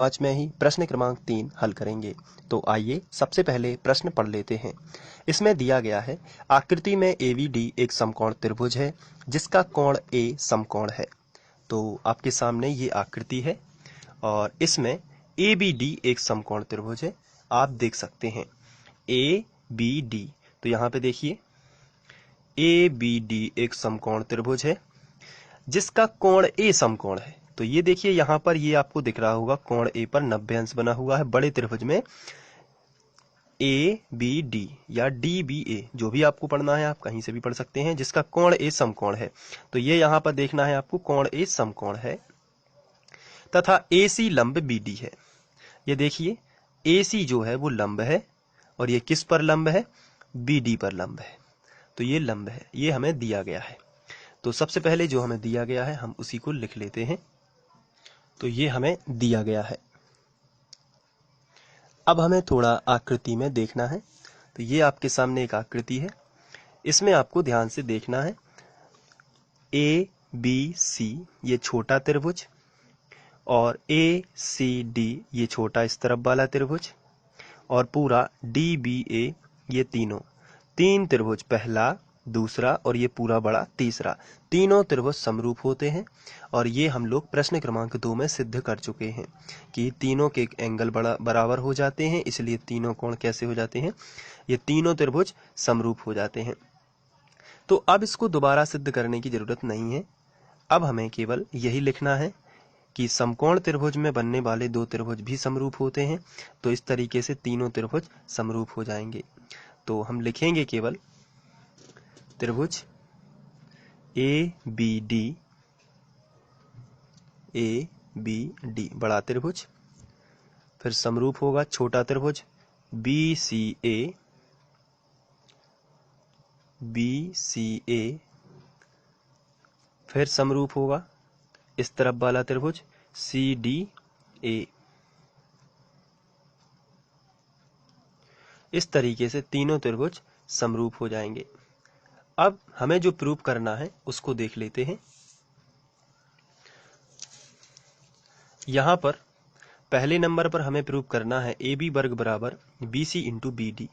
आज में ही प्रश्न क्रमांक 3 हल करेंगे। तो आइए सबसे पहले प्रश्न पढ़ लेते हैं। इसमें दिया गया है आकृति में एबीडी एक समकोण त्रिभुज है जिसका कोण ए समकोण है। तो आपके सामने ये आकृति है और इसमें एबीडी एक समकोण त्रिभुज है। आप देख सकते हैं ए बी डी। तो यहाँ पे देखिए ए बी डी एक समकोण त्रिभुज है जिसका कोण ए समकोण है। तो ये देखिए यहाँ पर ये आपको दिख रहा होगा कोण ए पर 90 अंश बना हुआ है। बड़े त्रिभुज में ए बी डी या डी बी ए जो भी आपको पढ़ना है आप कहीं से भी पढ़ सकते हैं, जिसका कोण ए समकोण है। तो ये यहाँ पर देखना है आपको कोण ए समकोण है तथा ए सी लंब बी डी है। ये देखिए ए सी जो है वो लंब है और ये किस पर लंब है, बी डी पर लंब है। तो ये लंब है, ये हमें दिया गया है। तो सबसे पहले जो हमें दिया गया है हम उसी को लिख लेते हैं। तो ये हमें दिया गया है। अब हमें थोड़ा आकृति में देखना है। तो ये आपके सामने एक आकृति है, इसमें आपको ध्यान से देखना है। ए बी सी ये छोटा त्रिभुज और ए सी डी ये छोटा इस तरफ वाला त्रिभुज और पूरा डी बी ए ये तीन त्रिभुज, पहला दूसरा और ये पूरा बड़ा तीसरा, तीनों त्रिभुज समरूप होते हैं। और ये हम लोग प्रश्न क्रमांक 2 में सिद्ध कर चुके हैं कि तीनों के एंगल बराबर हो जाते हैं, इसलिए तीनों कोण कैसे हो जाते हैं, ये तीनों त्रिभुज समरूप हो जाते हैं। तो अब इसको दोबारा सिद्ध करने की जरूरत नहीं है। अब हमें केवल यही लिखना है कि समकोण त्रिभुज में बनने वाले दो त्रिभुज भी समरूप होते हैं। तो इस तरीके से तीनों त्रिभुज समरूप हो जाएंगे। तो हम लिखेंगे केवल त्रिभुज ए बी डी बड़ा त्रिभुज, फिर समरूप होगा छोटा त्रिभुज बी सी ए, फिर समरूप होगा इस तरफ वाला त्रिभुज सी डी ए। इस तरीके से तीनों त्रिभुज समरूप हो जाएंगे। अब हमें जो प्रूव करना है उसको देख लेते हैं। यहां पर पहले नंबर पर हमें प्रूव करना है ए बी वर्ग बराबर B C into B D.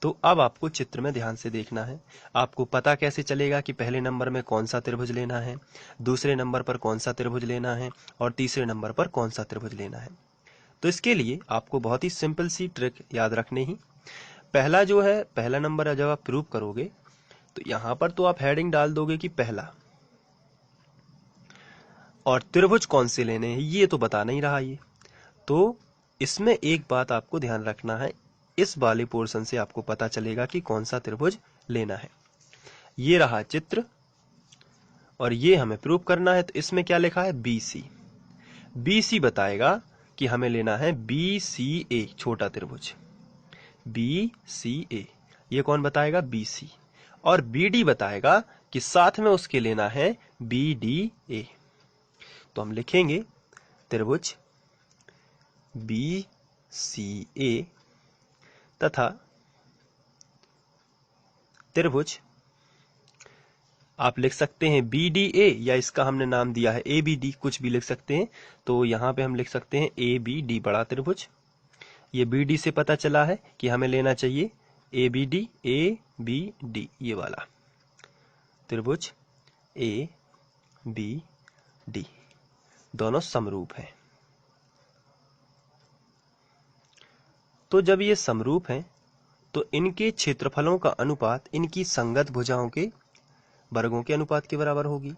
तो अब आपको चित्र में ध्यान से देखना है। आपको पता कैसे चलेगा कि पहले नंबर में कौन सा त्रिभुज लेना है, दूसरे नंबर पर कौन सा त्रिभुज लेना है और तीसरे नंबर पर कौन सा त्रिभुज लेना है। तो इसके लिए आपको बहुत ही सिंपल सी ट्रिक याद रखनी ही। पहला जो है, पहला नंबर जब आप प्रूव करोगे तो यहां पर तो आप हेडिंग डाल दोगे कि पहला, और त्रिभुज कौन से लेने हैं ये तो बता नहीं रहा ये। तो इसमें एक बात आपको ध्यान रखना है, इस वाले पोर्शन से आपको पता चलेगा कि कौन सा त्रिभुज लेना है। ये रहा चित्र और ये हमें प्रूव करना है। तो इसमें क्या लिखा है, बी सी। बी सी बताएगा कि हमें लेना है बी सी ए छोटा त्रिभुज, बी सी ए। ये कौन बताएगा, बी सी। और बी डी बताएगा कि साथ में उसके लेना है बी डी ए। तो हम लिखेंगे त्रिभुज बी सी ए तथा त्रिभुज आप लिख सकते हैं बी डी ए, या इसका हमने नाम दिया है ए बी डी, कुछ भी लिख सकते हैं। तो यहां पे हम लिख सकते हैं ए बी डी बड़ा त्रिभुज। ये बी डी से पता चला है कि हमें लेना चाहिए ए बी डी, ये वाला त्रिभुज ए बी डी, दोनों समरूप हैं। तो जब ये समरूप हैं तो इनके क्षेत्रफलों का अनुपात इनकी संगत भुजाओं के वर्गों के अनुपात के बराबर होगी।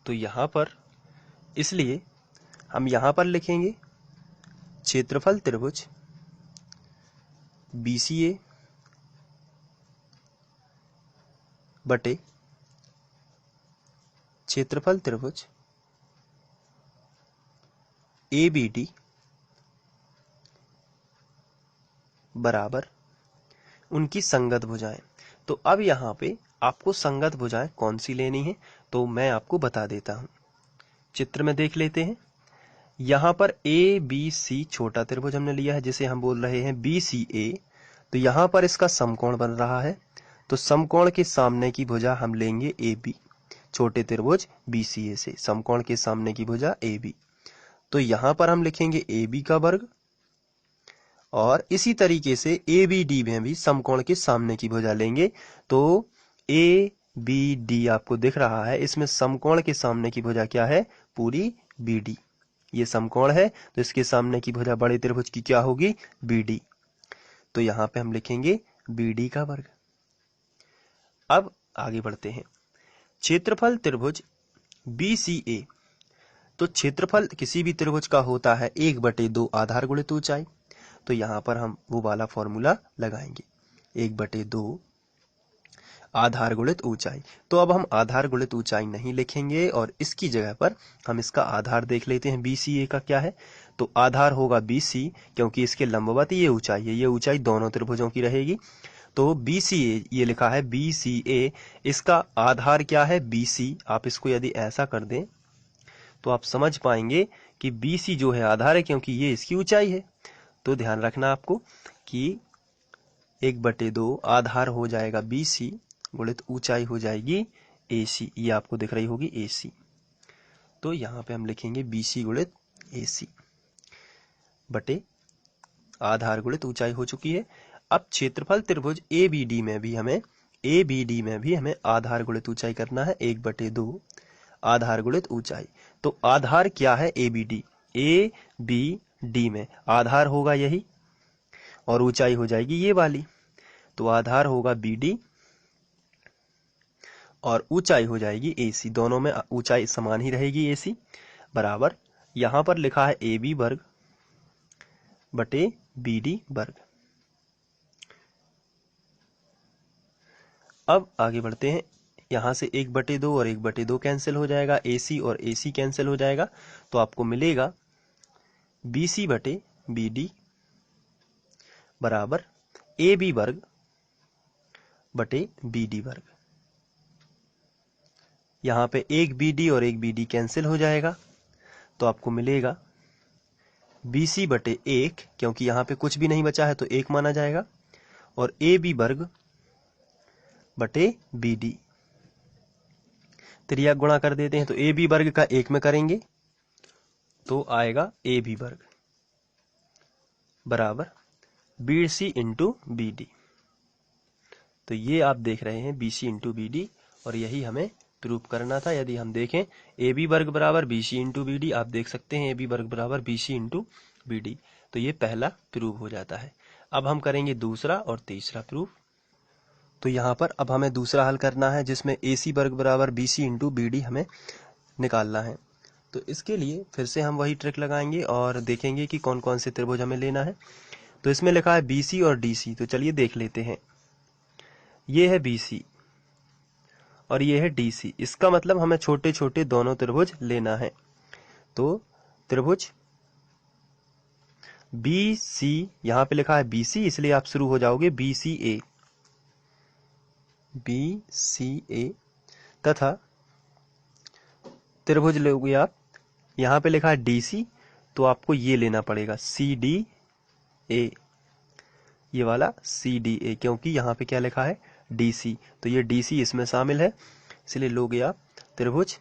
तो यहां पर इसलिए हम यहां पर लिखेंगे क्षेत्रफल त्रिभुज BCA बटे क्षेत्रफल त्रिभुज ABD बराबर उनकी संगत भुजाएं। तो अब यहाँ पे आपको संगत भुजाएं कौन सी लेनी है तो मैं आपको बता देता हूं। चित्र में देख लेते हैं। यहाँ पर ABC छोटा त्रिभुज हमने लिया है जिसे हम बोल रहे हैं BCA। तो यहाँ पर इसका समकोण बन रहा है, तो समकोण के सामने की भुजा हम लेंगे AB, छोटे त्रिभुज BCA से समकोण के सामने की भुजा AB। तो यहां पर हम लिखेंगे AB का वर्ग, और इसी तरीके से ABD में भी समकोण के सामने की भुजा लेंगे। तो ABD आपको दिख रहा है, इसमें समकोण के सामने की भुजा क्या है? पूरी BD। ये समकोण है तो इसके सामने की भुजा बड़े त्रिभुज की क्या होगी? BD। तो यहां पे हम लिखेंगे BD का वर्ग। अब आगे बढ़ते हैं। क्षेत्रफल त्रिभुज BCA। तो क्षेत्रफल किसी भी त्रिभुज का होता है 1/2 आधार गुणित ऊंचाई। तो यहां पर हम वो वाला फॉर्मूला लगाएंगे, 1/2 आधार गुणित ऊंचाई। तो अब हम आधार गुणित ऊंचाई नहीं लिखेंगे और इसकी जगह पर हम इसका आधार देख लेते हैं। BCA का क्या है? तो आधार होगा BC, क्योंकि इसके लंबवत ये ऊंचाई है, ये ऊंचाई दोनों त्रिभुजों की रहेगी। तो BCA ये लिखा है BCA, इसका आधार क्या है? BC। आप इसको यदि ऐसा कर दें तो आप समझ पाएंगे कि BC जो है आधार है, क्योंकि ये इसकी ऊंचाई है। तो ध्यान रखना आपको कि 1/2 आधार हो जाएगा BC गुणित ऊंचाई हो जाएगी AC। ये आपको दिख रही होगी AC। तो यहाँ पे हम लिखेंगे BC गुणित AC बटे आधार गुणित ऊंचाई हो चुकी है। अब क्षेत्रफल त्रिभुज ABD में भी हमें आधार गुणित ऊंचाई करना है, 1/2 आधार गुणित ऊंचाई। तो आधार क्या है? ABD। ABD में आधार होगा यही और ऊंचाई हो जाएगी ये वाली। तो आधार होगा BD और ऊंचाई हो जाएगी AC। दोनों में ऊंचाई समान ही रहेगी AC बराबर। यहां पर लिखा है AB वर्ग बटे BD वर्ग। अब आगे बढ़ते हैं। यहां से 1/2 और 1/2 कैंसिल हो जाएगा, AC और AC कैंसिल हो जाएगा। तो आपको मिलेगा BC बटे BD बराबर AB वर्ग बटे BD वर्ग। यहाँ पे एक BD और एक BD कैंसिल हो जाएगा, तो आपको मिलेगा BC बटे 1, क्योंकि यहाँ पे कुछ भी नहीं बचा है तो 1 माना जाएगा, और AB वर्ग बटे BD। त्रिया गुणा कर देते हैं तो AB वर्ग का 1 में करेंगे तो आएगा AB वर्ग बराबर BC इंटू BD। तो ये आप देख रहे हैं BC इंटू BD, और यही हमें प्रूव करना था। यदि हम देखें AB वर्ग बराबर BC इंटू BD, आप देख सकते हैं AB वर्ग बराबर BC इंटू BD। तो ये पहला प्रूव हो जाता है। अब हम करेंगे दूसरा और तीसरा प्रूफ। तो यहाँ पर अब हमें दूसरा हल करना है, जिसमें AC वर्ग बराबर BC इंटू BD हमें निकालना है। तो इसके लिए फिर से हम वही ट्रिक लगाएंगे और देखेंगे कि कौन कौन से त्रिभुज हमें लेना है। तो इसमें लिखा है BC और DC, तो चलिए देख लेते हैं। ये है BC और ये है DC। इसका मतलब हमें छोटे छोटे दोनों त्रिभुज लेना है। तो त्रिभुज BC, यहां पे लिखा है BC, इसलिए आप शुरू हो जाओगे BCA तथा त्रिभुज लोगे आप, यहां पे लिखा है DC, तो आपको ये लेना पड़ेगा CDA, ये वाला CDA, क्योंकि यहां पे क्या लिखा है DC, तो ये DC इसमें शामिल है, इसलिए लोगे आप त्रिभुज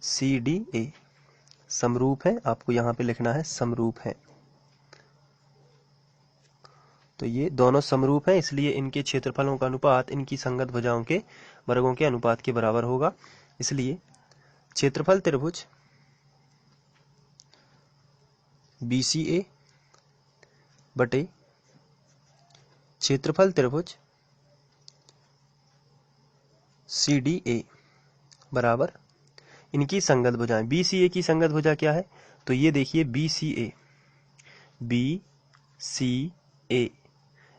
CDA। समरूप है, आपको यहां पे लिखना है समरूप है। तो ये दोनों समरूप हैं, इसलिए इनके क्षेत्रफलों का अनुपात इनकी संगत भुजाओं के वर्गों के अनुपात के बराबर होगा। इसलिए क्षेत्रफल त्रिभुज BCA बटे क्षेत्रफल त्रिभुज CDA बराबर इनकी संगत भुजाएं। BCA की संगत भुजा क्या है? तो ये देखिए BCA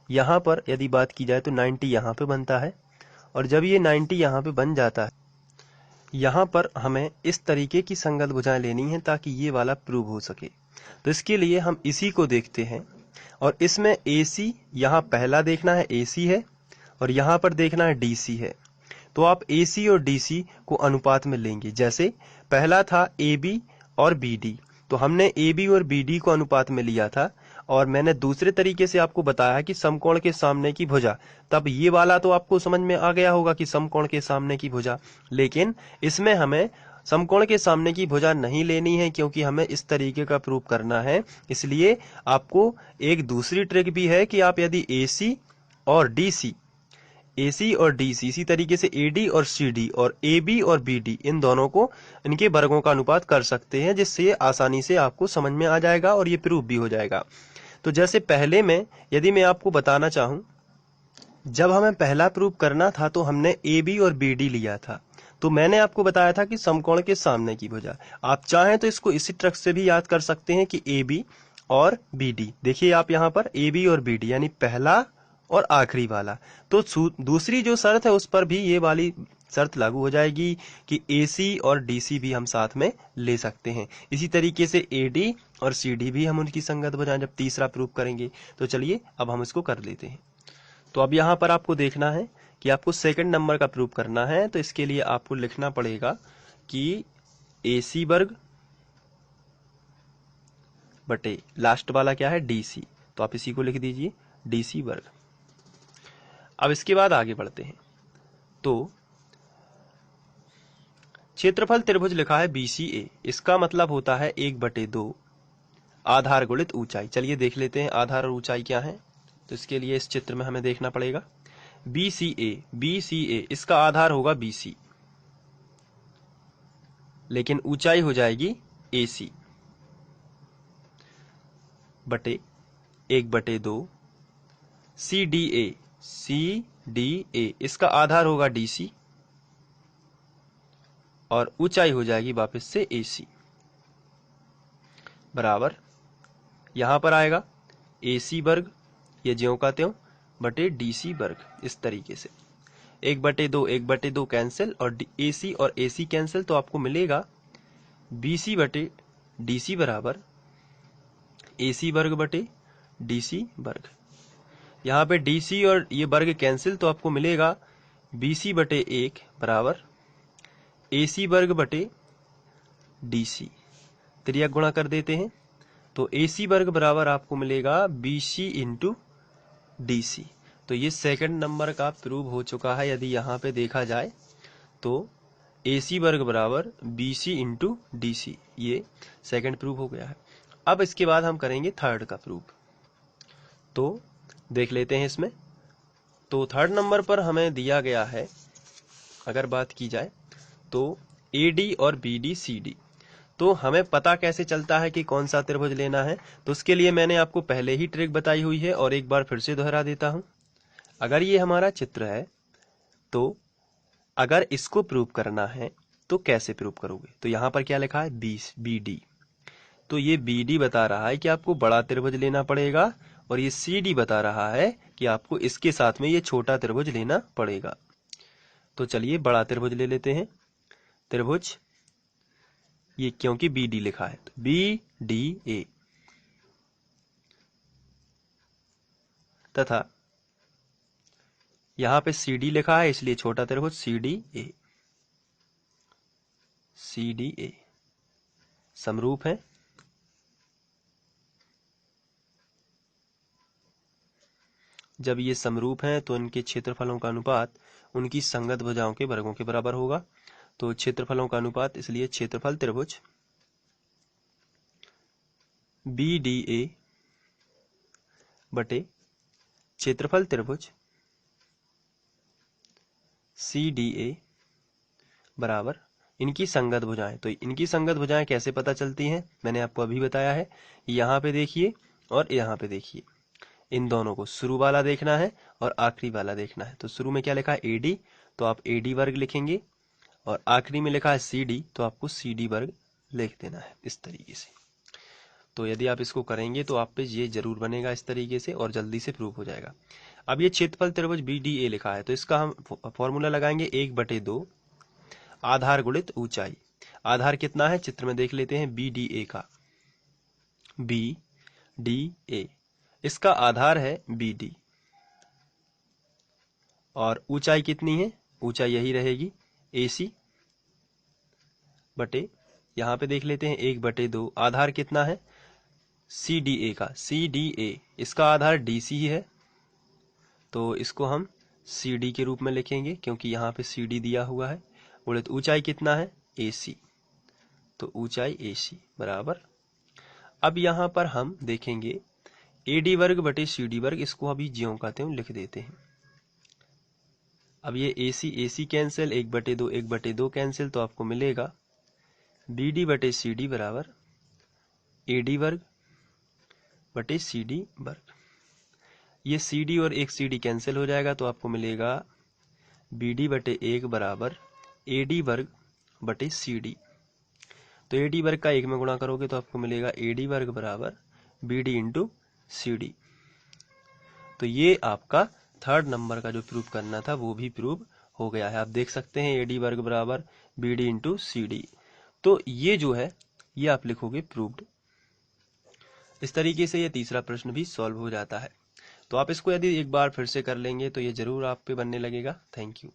यहाँ पर यदि बात की जाए तो 90 यहाँ पे बनता है, और जब ये 90 यहाँ पे बन जाता है, यहाँ पर हमें इस तरीके की संगत भुजाएं लेनी है ताकि ये वाला प्रूव हो सके। तो इसके लिए हम इसी को देखते हैं, और इसमें AC यहाँ पहला देखना है AC है, और यहाँ पर देखना है DC है। तो आप AC और DC को अनुपात में लेंगे। जैसे पहला था AB और BD, तो हमने AB और BD को अनुपात में लिया था, और मैंने दूसरे तरीके से आपको बताया कि समकोण के सामने की भुजा, तब ये वाला तो आपको समझ में आ गया होगा कि समकोण के सामने की भुजा, लेकिन इसमें हमें समकोण के सामने की भुजा नहीं लेनी है क्योंकि हमें इस तरीके का प्रूफ करना है। इसलिए आपको एक दूसरी ट्रिक भी है कि आप यदि AC और DC इसी तरीके से AD और CD और AB और BD इन दोनों को इनके वर्गों का अनुपात कर सकते हैं, जिससे ये आसानी से आपको समझ में आ जाएगा और ये प्रूफ भी हो जाएगा। तो जैसे पहले में यदि मैं आपको बताना चाहूं, जब हमें पहला प्रूफ करना था तो हमने AB और BD लिया था। तो मैंने आपको बताया था कि समकोण के सामने की भुजा। आप चाहें तो इसको इसी ट्रिक से भी याद कर सकते हैं कि AB और BD। देखिए आप यहाँ पर AB और BD यानी पहला और आखिरी वाला। तो दूसरी जो शर्त है उस पर भी ये वाली शर्त लागू हो जाएगी कि AC और DC भी हम साथ में ले सकते हैं। इसी तरीके से AD और CD भी हम उनकी संगत भुजाएं जब तीसरा प्रूफ करेंगे। तो चलिए अब हम इसको कर लेते हैं। तो अब यहाँ पर आपको देखना है कि आपको सेकंड नंबर का प्रूफ करना है। तो इसके लिए आपको लिखना पड़ेगा कि AC वर्ग बटे लास्ट वाला क्या है DC। तो आप इसी को लिख दीजिए DC वर्ग। अब इसके बाद आगे बढ़ते हैं। तो क्षेत्रफल त्रिभुज लिखा है BCA। इसका मतलब होता है 1/2 आधार गुणित ऊंचाई। चलिए देख लेते हैं आधार और ऊंचाई क्या है। तो इसके लिए इस चित्र में हमें देखना पड़ेगा BCA इसका आधार होगा BC, लेकिन ऊंचाई हो जाएगी AC बटे 1/2 CDA इसका आधार होगा DC और ऊंचाई हो जाएगी वापस से AC बराबर यहां पर आएगा AC वर्ग ये ज्यों का त्यों बटे DC वर्ग। इस तरीके से 1/2 कैंसिल और AC और AC कैंसिल, तो आपको मिलेगा BC बटे DC बराबर AC वर्ग बटे DC वर्ग। यहाँ पे DC और ये वर्ग कैंसिल, तो आपको मिलेगा BC बटे 1 बराबर AC वर्ग बटे DC। त्रियक गुणा कर देते हैं तो AC वर्ग बराबर आपको मिलेगा BC इंटू DC। तो ये सेकंड नंबर का प्रूव हो चुका है। यदि यहाँ पे देखा जाए तो AC वर्ग बराबर BC इंटू DC, ये सेकंड प्रूफ हो गया है। अब इसके बाद हम करेंगे थर्ड का प्रूफ। तो देख लेते हैं इसमें। तो थर्ड नंबर पर हमें दिया गया है, अगर बात की जाए तो AD और BD CD। तो हमें पता कैसे चलता है कि कौन सा त्रिभुज लेना है? तो उसके लिए मैंने आपको पहले ही ट्रिक बताई हुई है और एक बार फिर से दोहरा देता हूं। अगर ये हमारा चित्र है तो अगर इसको प्रूव करना है तो कैसे प्रूव करोगे? तो यहां पर क्या लिखा है BD। तो ये BD बता रहा है कि आपको बड़ा त्रिभुज लेना पड़ेगा और ये CD बता रहा है कि आपको इसके साथ में ये छोटा त्रिभुज लेना पड़ेगा। तो चलिए बड़ा त्रिभुज ले लेते हैं। त्रिभुज ये क्योंकि BD लिखा है तो BDA तथा यहां पे CD लिखा है इसलिए छोटा त्रिभुज CDA समरूप है। जब ये समरूप हैं तो इनके क्षेत्रफलों का अनुपात उनकी संगत भुजाओं के वर्गों के बराबर होगा। तो क्षेत्रफलों का अनुपात, इसलिए क्षेत्रफल त्रिभुज BDA बटे क्षेत्रफल त्रिभुज CDA बराबर इनकी संगत भुजाएं। तो इनकी संगत भुजाएं कैसे पता चलती हैं? मैंने आपको अभी बताया है। यहाँ पे देखिए और यहाँ पे देखिए, इन दोनों को शुरू वाला देखना है और आखिरी वाला देखना है। तो शुरू में क्या लिखा है AD, तो आप AD वर्ग लिखेंगे और आखिरी में लिखा है CD, तो आपको CD वर्ग लिख देना है इस तरीके से। तो यदि आप इसको करेंगे तो आप पे ये जरूर बनेगा इस तरीके से और जल्दी से प्रूफ हो जाएगा। अब ये क्षेत्रफल त्रिभुज BDA लिखा है तो इसका हम फॉर्मूला लगाएंगे 1/2 आधार गुणित ऊंचाई। आधार कितना है चित्र में देख लेते हैं BDA का। BDA इसका आधार है BD और ऊंचाई कितनी है? ऊंचाई यही रहेगी AC बटे यहां पे देख लेते हैं 1/2 आधार कितना है CDA का। CDA इसका आधार DC ही है तो इसको हम CD के रूप में लिखेंगे क्योंकि यहाँ पे CD दिया हुआ है। गुणित ऊंचाई कितना है AC। तो ऊंचाई AC बराबर, अब यहाँ पर हम देखेंगे AD वर्ग बटे CD वर्ग, इसको अभी ज्यों कहते हैं लिख देते हैं। अब ये AC कैंसिल, 1/2 कैंसिल, तो आपको मिलेगा BD बटे CD बराबर AD वर्ग बटे CD वर्ग। ये CD और एक CD कैंसिल हो जाएगा, तो आपको मिलेगा BD बटे 1 बराबर AD वर्ग बटे CD। तो AD वर्ग का 1 में गुणा करोगे तो आपको मिलेगा AD वर्ग बराबर BD इंटू CD। तो ये आपका थर्ड नंबर का जो प्रूव करना था वो भी प्रूव हो गया है। आप देख सकते हैं AD वर्ग बराबर BD इंटू CD। तो ये जो है ये आप लिखोगे प्रूव्ड। इस तरीके से ये तीसरा प्रश्न भी सॉल्व हो जाता है। तो आप इसको यदि एक बार फिर से कर लेंगे तो ये जरूर आप पे बनने लगेगा। Thank you.